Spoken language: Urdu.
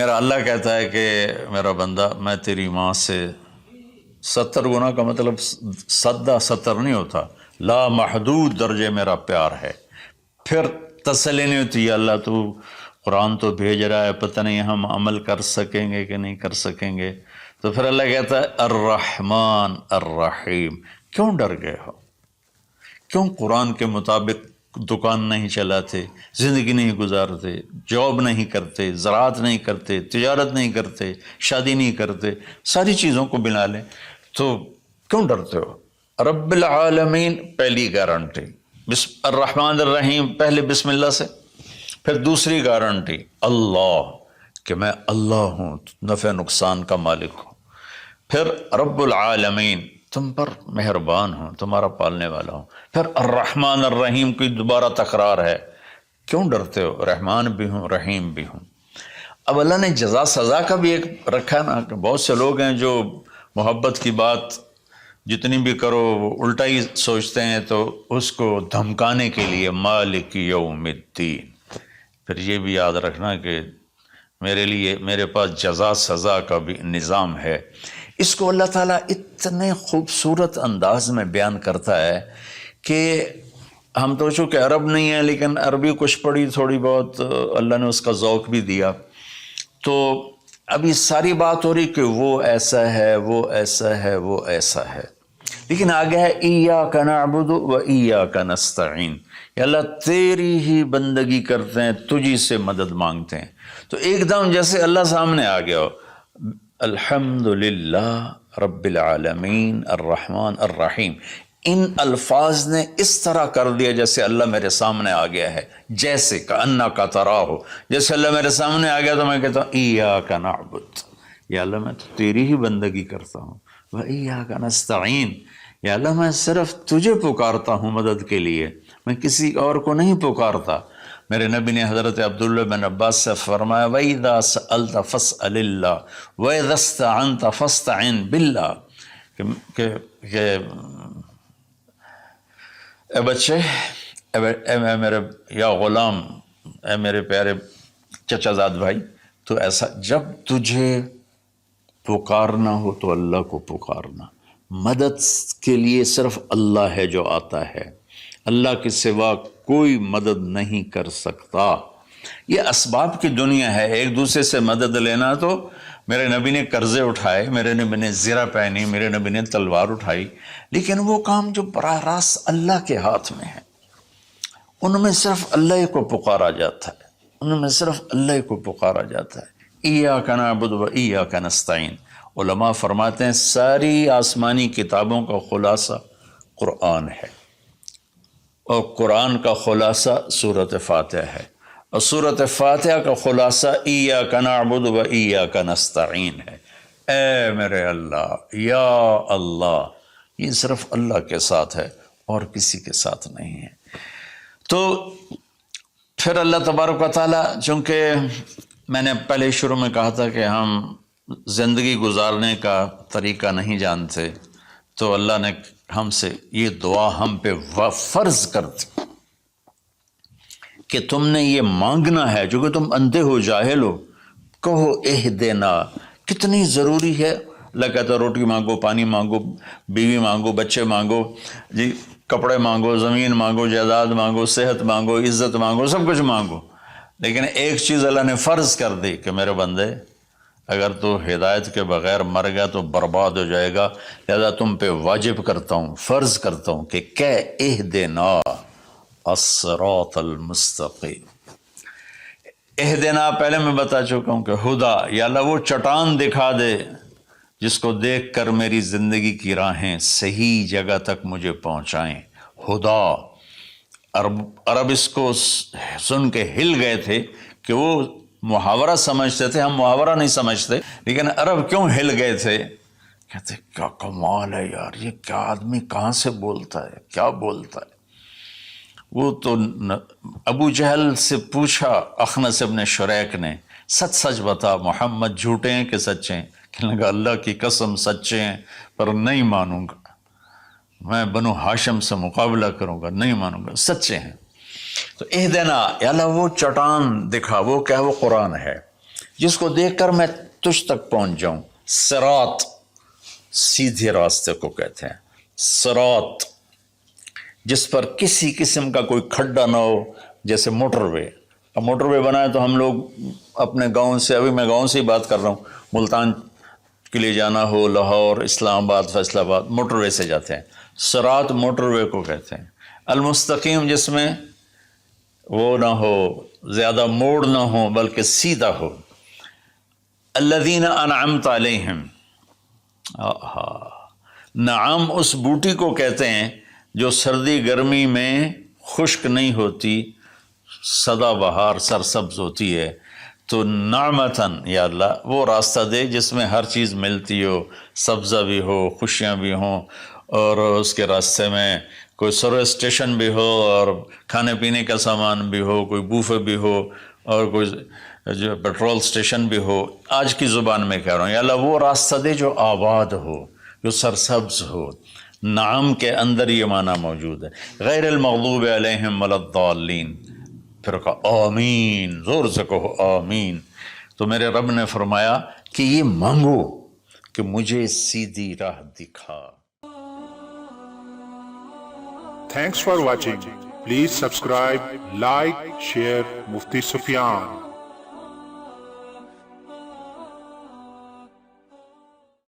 میرا اللہ کہتا ہے کہ میرا بندہ میں تیری ماں سے 70 گنا کا مطلب 70 نہیں ہوتا، لا محدود درجے میرا پیار ہے۔ پھر تسلی نہیں ہوتی، اللہ تو قرآن تو بھیج رہا ہے، پتہ نہیں ہم عمل کر سکیں گے کہ نہیں کر سکیں گے۔ تو پھر اللہ کہتا ہے الرحمن الرحیم۔ کیوں ڈر گئے ہو؟ کیوں قرآن کے مطابق دکان نہیں چلاتے، زندگی نہیں گزارتے، جاب نہیں کرتے، زراعت نہیں کرتے، تجارت نہیں کرتے، شادی نہیں کرتے، ساری چیزوں کو بنا لیں تو کیوں ڈرتے ہو؟ رب العالمین پہلی گارنٹی، الرحمن الرحیم پہلے بسم اللہ سے، پھر دوسری گارنٹی اللہ کہ میں اللہ ہوں، نفع نقصان کا مالک ہوں، پھر رب العالمین تم پر مہربان ہوں، تمہارا پالنے والا ہوں، پھر الرحمن الرحیم کی دوبارہ تکرار ہے۔ کیوں ڈرتے ہو؟ رحمان بھی ہوں رحیم بھی ہوں۔ اب اللہ نے جزا سزا کا بھی ایک رکھا نا، کہ بہت سے لوگ ہیں جو محبت کی بات جتنی بھی کرو وہ الٹا ہی سوچتے ہیں، تو اس کو دھمکانے کے لیے مالک یوم الدین۔ پھر یہ بھی یاد رکھنا کہ میرے پاس جزا سزا کا بھی نظام ہے۔ اس کو اللہ تعالیٰ اتنے خوبصورت انداز میں بیان کرتا ہے کہ ہم تو چونکہ عرب نہیں ہیں، لیکن عربی کچھ پڑھی تھوڑی بہت، اللہ نے اس کا ذوق بھی دیا، تو ابھی ساری بات ہو رہی کہ وہ ایسا ہے، وہ ایسا ہے، وہ ایسا ہے، لیکن آگے ہے ایاک نعبد و ایاک نستعین، یا اللہ تیری ہی بندگی کرتے ہیں، تجھی سے مدد مانگتے ہیں۔ تو ایک دم جیسے اللہ سامنے آ گیا ہو، الحمدللہ رب العالمین الرحمن الرحیم، ان الفاظ نے اس طرح کر دیا جیسے اللہ میرے سامنے آ گیا ہے، جیسے کأنک تراہ، جیسے اللہ میرے سامنے آ گیا تو میں کہتا ہوں ایاک نعبد، یا اللہ میں تو تیری ہی بندگی کرتا ہوں، و ایاک نستعین، یا اللہ میں صرف تجھے پکارتا ہوں مدد کے لیے، میں کسی اور کو نہیں پکارتا۔ میرے نبی نے حضرت عبداللہ بن عباس سے فرمایا وَإِذَا سَأَلْتَ فَاسْأَلِ اللَّهِ وَإِذَا اسْتَعَنْتَ فَاسْتَعِنْ بِاللَّهِ کہ اے بچے، اے میرے یا غلام، اے میرے پیارے چچا زاد بھائی، تو ایسا جب تجھے پکارنا ہو تو اللہ کو پکارنا، مدد کے لیے صرف اللہ ہے جو آتا ہے، اللہ کے سوا کوئی مدد نہیں کر سکتا۔ یہ اسباب کی دنیا ہے، ایک دوسرے سے مدد لینا، تو میرے نبی نے قرضے اٹھائے، میرے نبی نے زرہ پہنی، میرے نبی نے تلوار اٹھائی، لیکن وہ کام جو براہ راست اللہ کے ہاتھ میں ہے، ان میں صرف اللہ کو پکارا جاتا ہے، ان میں صرف اللہ کو پکارا جاتا ہے۔ ایاک نعبد و ایاک نستعین۔ علماء فرماتے ہیں ساری آسمانی کتابوں کا خلاصہ قرآن ہے، اور قرآن کا خلاصہ سورۃ فاتحہ ہے، اور سورۃ فاتحہ کا خلاصہ ایاک نعبد و ایاک نستعین ہے۔ اے میرے اللہ، یا اللہ، یہ صرف اللہ کے ساتھ ہے اور کسی کے ساتھ نہیں ہے۔ تو پھر اللہ تبارک و تعالیٰ، چونکہ میں نے پہلے شروع میں کہا تھا کہ ہم زندگی گزارنے کا طریقہ نہیں جانتے، تو اللہ نے ہم سے یہ دعا ہم پہ فرض کر دی کہ تم نے یہ مانگنا ہے، جو کہ تم اندھے ہو جاہل ہو، کہو اہدنا۔ کتنی ضروری ہے، اللہ کہتا ہے روٹی مانگو، پانی مانگو، بیوی مانگو، بچے مانگو، جی کپڑے مانگو، زمین مانگو، جائیداد مانگو، صحت مانگو، عزت مانگو، سب کچھ مانگو، لیکن ایک چیز اللہ نے فرض کر دی کہ میرے بندے اگر تو ہدایت کے بغیر مر گیا تو برباد ہو جائے گا، لہذا تم پہ واجب کرتا ہوں، فرض کرتا ہوں کہ اہدنا الصراط المستقیم۔ اہدنا پہلے میں بتا چکا ہوں کہ ہدا، یا اللہ وہ چٹان دکھا دے جس کو دیکھ کر میری زندگی کی راہیں صحیح جگہ تک مجھے پہنچائیں۔ ہدا، عرب اس کو سن کے ہل گئے تھے کہ وہ محاورہ سمجھتے تھے، ہم محاورہ نہیں سمجھتے، لیکن عرب کیوں ہل گئے تھے؟ کہتے کیا کمال ہے یار، یہ کیا آدمی کہاں سے بولتا ہے، کیا بولتا ہے۔ وہ تو ابو جہل سے پوچھا اخنس ابن شریک نے، سچ سچ بتا محمد جھوٹے ہیں کہ سچے ہیں؟ کہنے لگا اللہ کی قسم سچے ہیں، پر نہیں مانوں گا، میں بنو ہاشم سے مقابلہ کروں گا، نہیں مانوں گا، سچے ہیں۔ تو اہدنا، یا اللہ وہ چٹان دکھا، وہ کیا؟ وہ قرآن ہے جس کو دیکھ کر میں تجھ تک پہنچ جاؤں. صراط سیدھے راستے کو کہتے ہیں. صراط جس پر کسی قسم کا کوئی کھڈا نہ ہو، جیسے موٹر وے. اب موٹر وے بنائے تو ہم لوگ اپنے گاؤں سے، ابھی میں گاؤں سے ہی بات کر رہا ہوں، ملتان کے لیے جانا ہو، لاہور، اسلام آباد، فیصل آباد، موٹر وے سے جاتے ہیں. صراط موٹر وے کو کہتے ہیں. المستقیم جس میں وہ نہ ہو، زیادہ موڑ نہ ہو بلکہ سیدھا ہو. الذین انعمت علیہم، نعم اس بوٹی کو کہتے ہیں جو سردی گرمی میں خشک نہیں ہوتی، سدا بہار سرسبز ہوتی ہے. تو نعمتاً یا اللہ وہ راستہ دے جس میں ہر چیز ملتی ہو، سبزہ بھی ہو، خوشیاں بھی ہوں، اور اس کے راستے میں کوئی سروس اسٹیشن بھی ہو، اور کھانے پینے کا سامان بھی ہو، کوئی بوفے بھی ہو، اور کوئی جو پیٹرول اسٹیشن بھی ہو. آج کی زبان میں کہہ رہا ہوں، یا اللہ وہ راستہ دے جو آباد ہو، جو سرسبز ہو. نعم کے اندر یہ معنی موجود ہے. غیر المغضوب علیہم ولا الضالین. پھر کہا آمین، زور سے کہو آمین. تو میرے رب نے فرمایا کہ یہ مانگو کہ مجھے سیدھی راہ دکھا. Thanks for watching. Please subscribe, like, share Mufti Sufyan.